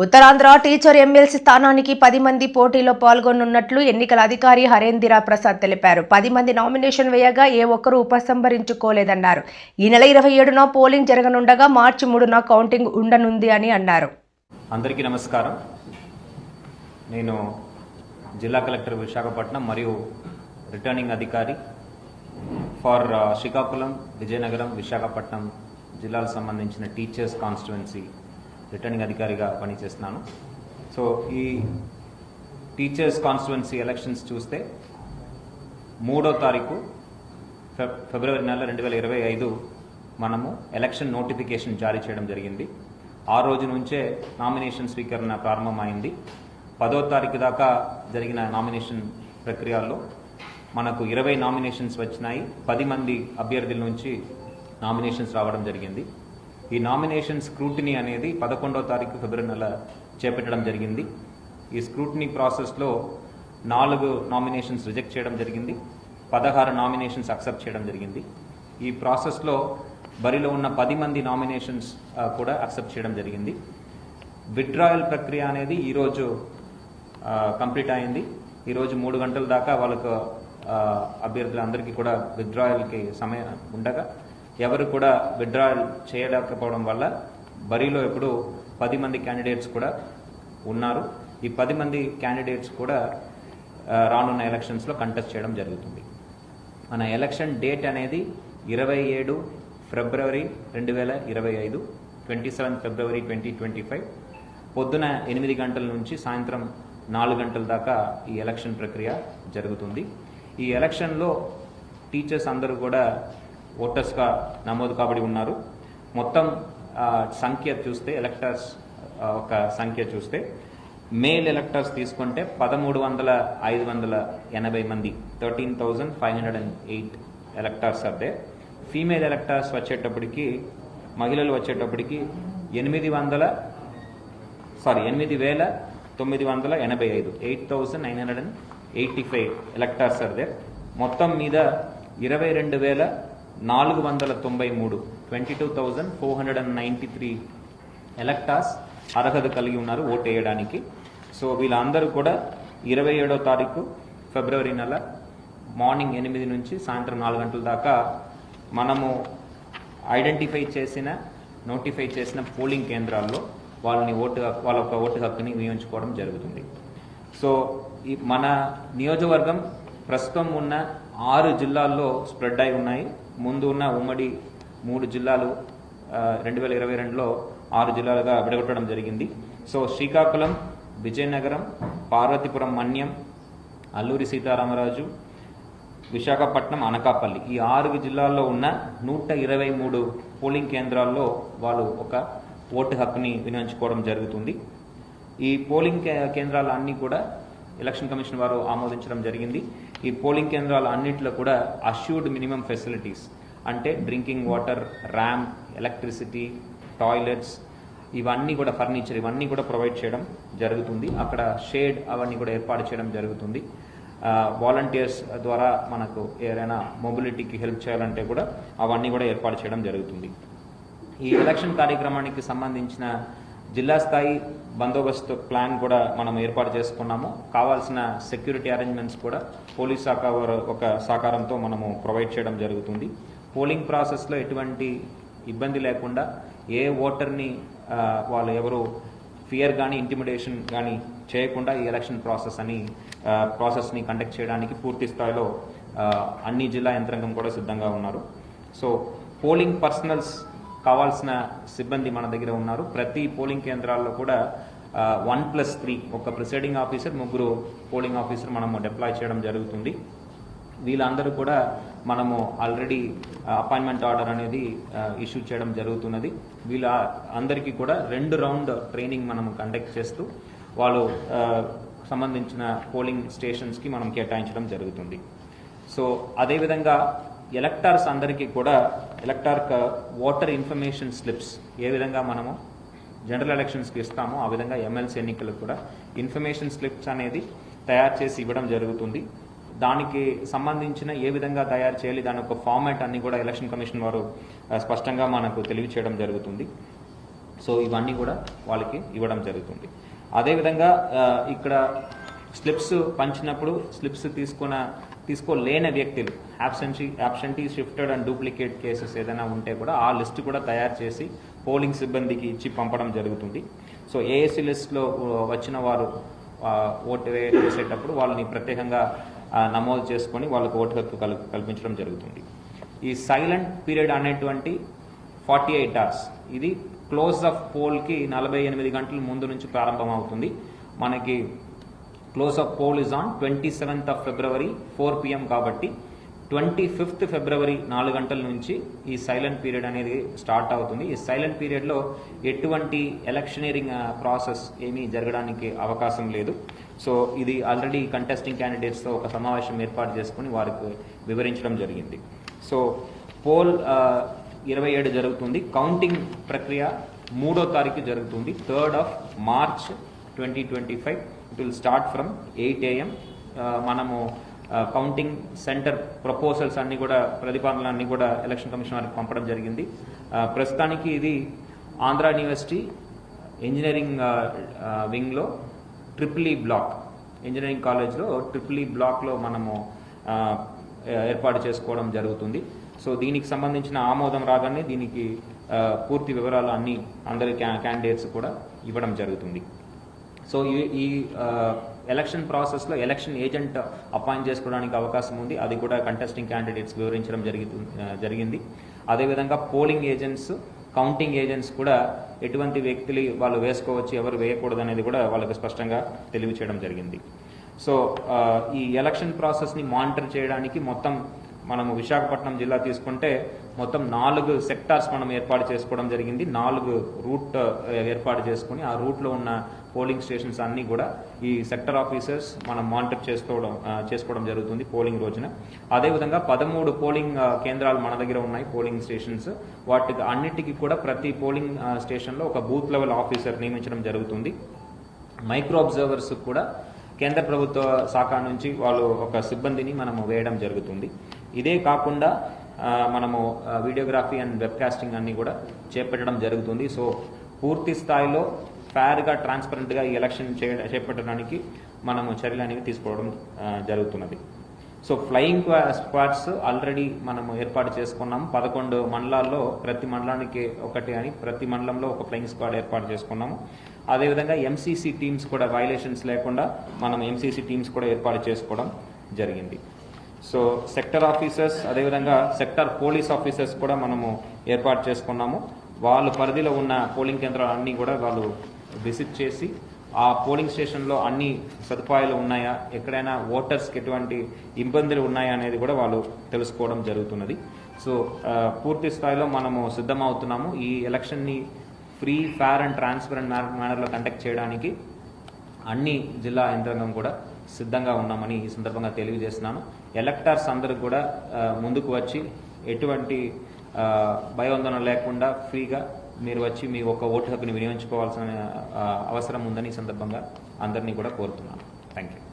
Uttarandhra teacher MLC స్థానానికి 10 మంది పోటీలో పాల్గొనున్నట్లు ఎన్నికల అధికారి హరేంద్ర ప్రసాద్ తెలిపారు. 10 మంది నామినేషన్ వేయగా ఏ ఒక్కరూ ఉపసంహరించుకోలేదన్నారు. ఈ నెల 27న పోలింగ్ జరగనుండగా మార్చి 3న కౌంటింగ్ ఉండనుంది అని అన్నారు. అందరికీ నమస్కారం. నేను జిల్లా కలెక్టర్ విశాఖపట్నం మరియు రిటర్నింగ్ అధికారి ఫర్ శ్రీకాకుళం, విజయనగరం, విశాఖపట్నం జిల్లాలకు సంబంధించిన టీచర్స్ కాన్స్టిట్యుయెన్సీ రిటర్నింగ్ అధికారిగా పనిచేస్తున్నాను. సో ఈ టీచర్స్ కాన్స్టిట్యుయెన్సీ ఎలక్షన్స్ చూస్తే 3వ తారీఖు ఫిబ్రవరి నెల 2025 మనము ఎలక్షన్ నోటిఫికేషన్ జారీ చేయడం జరిగింది. ఆ రోజు నుంచే నామినేషన్ స్వీకరణ ప్రారంభమైంది. 10వ తారీఖు దాకా జరిగిన నామినేషన్ ప్రక్రియల్లో మనకు 20 నామినేషన్స్ వచ్చినాయి. 10 మంది అభ్యర్థుల నుంచి నామినేషన్స్ రావడం జరిగింది. ఈ నామినేషన్ స్క్రూటినీ అనేది 11వ తారీఖు ఫిబ్రవరి నెల చేపట్టడం జరిగింది. ఈ స్క్రూటినీ ప్రాసెస్లో 4 నామినేషన్స్ రిజెక్ట్ చేయడం జరిగింది, 16 నామినేషన్స్ అక్సెప్ట్ చేయడం జరిగింది. ఈ ప్రాసెస్లో బరిలో ఉన్న 10 మంది నామినేషన్స్ కూడా అక్సెప్ట్ చేయడం జరిగింది. విత్డ్రాయల్ ప్రక్రియ అనేది ఈరోజు కంప్లీట్ అయింది. ఈరోజు 3 గంటల దాకా వాళ్ళకు అభ్యర్థులందరికీ కూడా విత్డ్రాయల్కి సమయం ఉండగా ఎవరు కూడా విత్డ్రాయల్ చేయలేకపోవడం వల్ల బరిలో ఇప్పుడు 10 మంది క్యాండిడేట్స్ కూడా ఉన్నారు. ఈ 10 మంది క్యాండిడేట్స్ కూడా రానున్న ఎలక్షన్స్లో కంటెస్ట్ చేయడం జరుగుతుంది. మన ఎలక్షన్ డేట్ అనేది 27 ఫిబ్రవరి 2025, 27 ఫిబ్రవరి 2025 పొద్దున 8 గంటల నుంచి సాయంత్రం 4 గంటల దాకా ఈ ఎలక్షన్ ప్రక్రియ జరుగుతుంది. ఈ ఎలక్షన్లో టీచర్స్ అందరూ కూడా ఓటర్స్గా నమోదు కాబడి ఉన్నారు. మొత్తం సంఖ్య చూస్తే ఎలక్టర్స్ ఒక సంఖ్య చూస్తే మేల్ ఎలక్టర్స్ తీసుకుంటే 13,580 మంది 13,508 ఎలక్టర్స్ అదే. ఫీమేల్ ఎలక్టర్స్ వచ్చేటప్పటికి మహిళలు వచ్చేటప్పటికి 8,985 8,985 ఎలక్టర్స్ అదే. మొత్తం మీద 22,493 22,493 ఎలక్టర్స్ అర్హత కలిగి ఉన్నారు ఓటు వేయడానికి. సో వీళ్ళందరూ కూడా 27వ తారీఖు ఫిబ్రవరి నెల మార్నింగ్ 8 నుంచి సాయంత్రం 4 గంటల దాకా మనము నోటిఫై చేసిన పోలింగ్ కేంద్రాల్లో వాళ్ళ యొక్క ఓటు హక్కుని వినియోగించుకోవడం జరుగుతుంది. సో ఈ మన నియోజకవర్గం ప్రస్తుతం ఉన్న 6 జిల్లాల్లో స్ప్రెడ్ అయి ఉన్నాయి. ముందు ఉన్న ఉమ్మడి 3 జిల్లాలు 2022లో 6 జిల్లాలుగా విడగొట్టడం జరిగింది. సో శ్రీకాకుళం, విజయనగరం, పార్వతీపురం మన్యం, అల్లూరి సీతారామరాజు, విశాఖపట్నం, అనకాపల్లి ఈ 6 జిల్లాల్లో ఉన్న 123 పోలింగ్ కేంద్రాల్లో వాళ్ళు ఒక ఓటు హక్కుని వినియోగించుకోవడం జరుగుతుంది. ఈ పోలింగ్ కేంద్రాలు అన్నీ కూడా ఎలక్షన్ కమిషన్ వారు ఆమోదించడం జరిగింది. ఈ పోలింగ్ కేంద్రాలు అన్నింటిలో కూడా అష్యూర్డ్ మినిమం ఫెసిలిటీస్ అంటే drinking water, ramp, electricity, toilets ఇవన్నీ కూడా ఫర్నిచర్ ఇవన్నీ కూడా ప్రొవైడ్ చేయడం జరుగుతుంది. అక్కడ షేడ్ అవన్నీ కూడా ఏర్పాటు చేయడం జరుగుతుంది. వాలంటీర్స్ ద్వారా మనకు ఏదైనా మొబిలిటీకి హెల్ప్ చేయాలంటే కూడా అవన్నీ కూడా ఏర్పాటు చేయడం జరుగుతుంది. ఈ ఎలక్షన్ కార్యక్రమానికి సంబంధించిన జిల్లా స్థాయి బందోబస్తు ప్లాన్ కూడా మనం ఏర్పాటు చేసుకున్నాము. కావాల్సిన సెక్యూరిటీ అరేంజ్మెంట్స్ కూడా పోలీస్ శాఖ ఒక సహకారంతో మనము ప్రొవైడ్ చేయడం జరుగుతుంది. పోలింగ్ ప్రాసెస్లో ఎటువంటి ఇబ్బంది లేకుండా ఏ ఓటర్ని వాళ్ళు ఎవరు ఫియర్ కానీ ఇంటిమిడేషన్ కానీ చేయకుండా ఈ ఎలక్షన్ ప్రాసెస్ని కండక్ట్ చేయడానికి పూర్తి స్థాయిలో అన్ని జిల్లా యంత్రాంగం కూడా సిద్ధంగా ఉన్నారు. సో పోలింగ్ పర్సనల్స్ కావాల్సిన సిబ్బంది మన దగ్గర ఉన్నారు. ప్రతి పోలింగ్ కేంద్రాల్లో కూడా 1+3 ఒక ప్రిసైడింగ్ ఆఫీసర్, 3 పోలింగ్ ఆఫీసర్ మనము డిప్లాయ్ చేయడం జరుగుతుంది. వీళ్ళందరూ కూడా మనము ఆల్రెడీ అపాయింట్మెంట్ ఆర్డర్ అనేది ఇష్యూ చేయడం జరుగుతున్నది. వీళ్ళ అందరికీ కూడా 2 రౌండ్ ట్రైనింగ్ మనము కండక్ట్ చేస్తూ వాళ్ళు సంబంధించిన పోలింగ్ స్టేషన్స్కి మనం కేటాయించడం జరుగుతుంది. సో అదేవిధంగా ఎలక్టర్స్ అందరికీ కూడా ఎలక్టర్ ఓటర్ ఇన్ఫర్మేషన్ స్లిప్స్ ఏ విధంగా మనము జనరల్ ఎలక్షన్స్కి ఇస్తామో ఆ విధంగా ఎమ్మెల్సీ ఎన్నికలకు కూడా ఇన్ఫర్మేషన్ స్లిప్స్ అనేది తయారు చేసి ఇవ్వడం జరుగుతుంది. దానికి సంబంధించిన ఏ విధంగా తయారు చేయాలి, దాని ఒక ఫార్మాట్ అన్ని కూడా ఎలక్షన్ కమిషన్ వారు స్పష్టంగా మనకు తెలియచేయడం జరుగుతుంది. సో ఇవన్నీ కూడా వాళ్ళకి ఇవ్వడం జరుగుతుంది. అదేవిధంగా ఇక్కడ స్లిప్స్ పంచినప్పుడు స్లిప్స్ తీసుకోలేని వ్యక్తులు absentee shifted and duplicate cases ఏదైనా ఉంటే కూడా ఆ లిస్ట్ కూడా తయారు చేసి పోలింగ్ సిబ్బందికి ఇచ్చి పంపడం జరుగుతుంది. సో ఏఎస్సీ లిస్ట్లో వచ్చిన వారు ఓటు వేసేటప్పుడు వాళ్ళని ప్రత్యేకంగా నమోదు చేసుకొని వాళ్ళకు ఓటు హక్కు కల్పించడం జరుగుతుంది. ఈ సైలెంట్ పీరియడ్ అనేటువంటి 48 hours ఇది క్లోజ్ ఆఫ్ పోల్కి 48 గంటల ముందు నుంచి ప్రారంభం అవుతుంది. మనకి close of poll is on 27th of February 4 PM కాబట్టి 25th February 4 గంటల నుంచి ఈ సైలెంట్ పీరియడ్ అనేది స్టార్ట్ అవుతుంది. ఈ సైలెంట్ పీరియడ్లో ఎటువంటి ఎలక్షనీరింగ్ ప్రాసెస్ ఏమీ జరగడానికి అవకాశం లేదు. సో ఇది ఆల్రెడీ కంటెస్టింగ్ క్యాండిడేట్స్తో ఒక సమావేశం ఏర్పాటు చేసుకుని వారికి వివరించడం జరిగింది. సో పోల్ 27 జరుగుతుంది. కౌంటింగ్ ప్రక్రియ 3వ తారీఖు జరుగుతుంది. 3rd of March 2025 it will start from 8 AM. మనము కౌంటింగ్ సెంటర్ ప్రపోజల్స్ అన్నీ కూడా ప్రతిపాదనలన్నీ కూడా ఎలక్షన్ కమిషన్ వారికి పంపడం జరిగింది. ప్రస్తుతానికి ఇది ఆంధ్ర యూనివర్సిటీ ఇంజనీరింగ్ వింగ్లో EEE బ్లాక్ ఇంజనీరింగ్ కాలేజ్లో EEE బ్లాక్లో మనము ఏర్పాటు చేసుకోవడం జరుగుతుంది. సో దీనికి సంబంధించిన ఆమోదం రాగానే దీనికి పూర్తి వివరాలు అందరి క్యాండిడేట్స్ కూడా ఇవ్వడం జరుగుతుంది. సో ఈ ఎలక్షన్ ప్రాసెస్లో ఎలక్షన్ ఏజెంట్ అపాయింట్ చేసుకోవడానికి అవకాశం ఉంది. అది కూడా కంటెస్టింగ్ క్యాండిడేట్స్ వివరించడం జరిగింది. అదేవిధంగా పోలింగ్ ఏజెంట్స్, కౌంటింగ్ ఏజెంట్స్ కూడా ఎటువంటి వ్యక్తులు వాళ్ళు వేసుకోవచ్చు, ఎవరు వేయకూడదు అనేది కూడా వాళ్ళకి స్పష్టంగా తెలియచేయడం జరిగింది. సో ఈ ఎలక్షన్ ప్రాసెస్ని మానిటర్ చేయడానికి మొత్తం మనము విశాఖపట్నం జిల్లా తీసుకుంటే మొత్తం 4 సెక్టార్స్ మనం ఏర్పాటు చేసుకోవడం జరిగింది. 4 రూట్ ఏర్పాటు చేసుకుని ఆ రూట్లో ఉన్న పోలింగ్ స్టేషన్స్ అన్నీ కూడా ఈ సెక్టర్ ఆఫీసర్స్ మనం మానిటర్ చేసుకోవడం జరుగుతుంది పోలింగ్ రోజున. అదేవిధంగా 13 పోలింగ్ కేంద్రాలు మన దగ్గర ఉన్నాయి, పోలింగ్ స్టేషన్స్. వాటికి అన్నిటికీ కూడా ప్రతి పోలింగ్ స్టేషన్లో ఒక బూత్ లెవెల్ ఆఫీసర్ నియమించడం జరుగుతుంది. మైక్రో అబ్జర్వర్స్ కూడా కేంద్ర ప్రభుత్వ శాఖ నుంచి వాళ్ళు ఒక సిబ్బందిని మనము వేయడం జరుగుతుంది. ఇదే కాకుండా మనము వీడియోగ్రఫీ అండ్ వెబ్కాస్టింగ్ అన్నీ కూడా చేపట్టడం జరుగుతుంది. సో పూర్తి స్థాయిలో ఫేర్గా, ట్రాన్స్పరెంట్గా ఈ ఎలక్షన్ చేపట్టడానికి మనము చర్యలు అనేవి తీసుకోవడం జరుగుతున్నది. సో ఫ్లయింగ్ స్క్వాడ్స్ ఆల్రెడీ మనము ఏర్పాటు చేసుకున్నాము. 11 మండలాల్లో ప్రతి మండలానికి ఒకటి అని ప్రతి మండలంలో ఒక ఫ్లయింగ్ స్క్వాడ్ ఏర్పాటు చేసుకున్నాము. అదేవిధంగా ఎంసీసీ టీమ్స్ కూడా వైలేషన్స్ లేకుండా మనం ఎంసీసీ టీమ్స్ కూడా ఏర్పాటు చేసుకోవడం జరిగింది. సో సెక్టర్ ఆఫీసర్స్, అదేవిధంగా సెక్టర్ పోలీస్ ఆఫీసర్స్ కూడా మనము ఏర్పాటు చేసుకున్నాము. వాళ్ళ పరిధిలో ఉన్న పోలింగ్ కేంద్రాలన్నీ కూడా వాళ్ళు విజిట్ చేసి ఆ పోలింగ్ స్టేషన్లో అన్ని సదుపాయాలు ఉన్నాయా, ఎక్కడైనా ఓటర్స్కి ఎటువంటి ఇబ్బందులు ఉన్నాయా అనేది కూడా వాళ్ళు తెలుసుకోవడం జరుగుతున్నది. సో పూర్తి స్థాయిలో మనము సిద్ధమవుతున్నాము. ఈ ఎలక్షన్ని ఫ్రీ, ఫేర్ అండ్ ట్రాన్స్పరెంట్ మేనర్లో కండక్ట్ చేయడానికి అన్ని జిల్లా యంత్రాంగం కూడా సిద్ధంగా ఉన్నామని ఈ సందర్భంగా తెలియజేస్తున్నాను. ఎలక్టర్స్ అందరూ కూడా ముందుకు వచ్చి ఎటువంటి భయోందన లేకుండా ఫ్రీగా మీరు వచ్చి మీ ఒక ఓటు హక్కుని వినియోగించుకోవాల్సిన అవసరం ఉందని ఈ సందర్భంగా అందరినీ కూడా కోరుతున్నాను. Thank you.